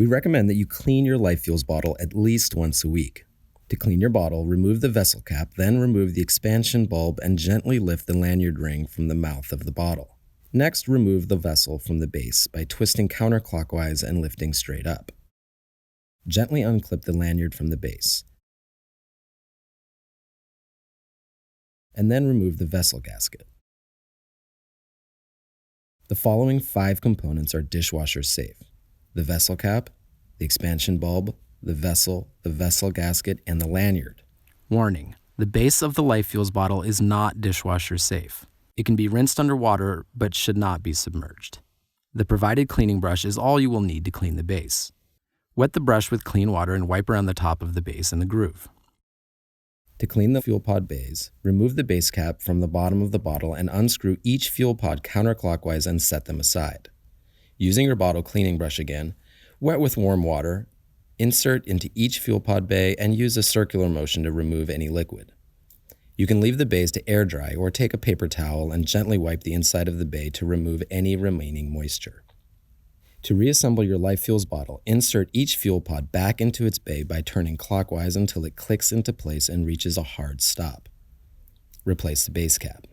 We recommend that you clean your LifeFuels bottle at least once a week. To clean your bottle, remove the vessel cap, then remove the expansion bulb and gently lift the lanyard ring from the mouth of the bottle. Next, remove the vessel from the base by twisting counterclockwise and lifting straight up. Gently unclip the lanyard from the base, and then remove the vessel gasket. The following 5 components are dishwasher safe: the vessel cap, the expansion bulb, the vessel gasket, and the lanyard. Warning: the base of the LifeFuels bottle is not dishwasher safe. It can be rinsed under water, but should not be submerged. The provided cleaning brush is all you will need to clean the base. Wet the brush with clean water and wipe around the top of the base and the groove. To clean the fuel pod bays, remove the base cap from the bottom of the bottle and unscrew each fuel pod counterclockwise and set them aside. Using your bottle cleaning brush again, wet with warm water, insert into each fuel pod bay and use a circular motion to remove any liquid. You can leave the bays to air dry or take a paper towel and gently wipe the inside of the bay to remove any remaining moisture. To reassemble your LifeFuels bottle, insert each fuel pod back into its bay by turning clockwise until it clicks into place and reaches a hard stop. Replace the base cap.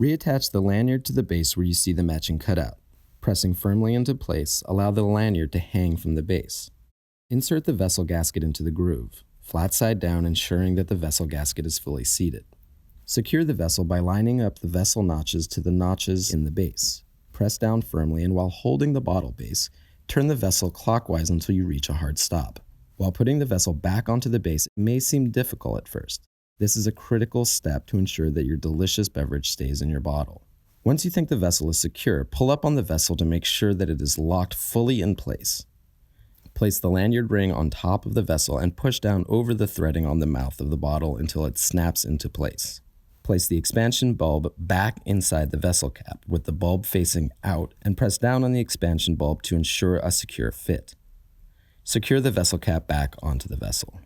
Reattach the lanyard to the base where you see the matching cutout. Pressing firmly into place, allow the lanyard to hang from the base. Insert the vessel gasket into the groove, flat side down, ensuring that the vessel gasket is fully seated. Secure the vessel by lining up the vessel notches to the notches in the base. Press down firmly, and while holding the bottle base, turn the vessel clockwise until you reach a hard stop. While putting the vessel back onto the base, it may seem difficult at first. This is a critical step to ensure that your delicious beverage stays in your bottle. Once you think the vessel is secure, pull up on the vessel to make sure that it is locked fully in place. Place the lanyard ring on top of the vessel and push down over the threading on the mouth of the bottle until it snaps into place. Place the expansion bulb back inside the vessel cap with the bulb facing out and press down on the expansion bulb to ensure a secure fit. Secure the vessel cap back onto the vessel.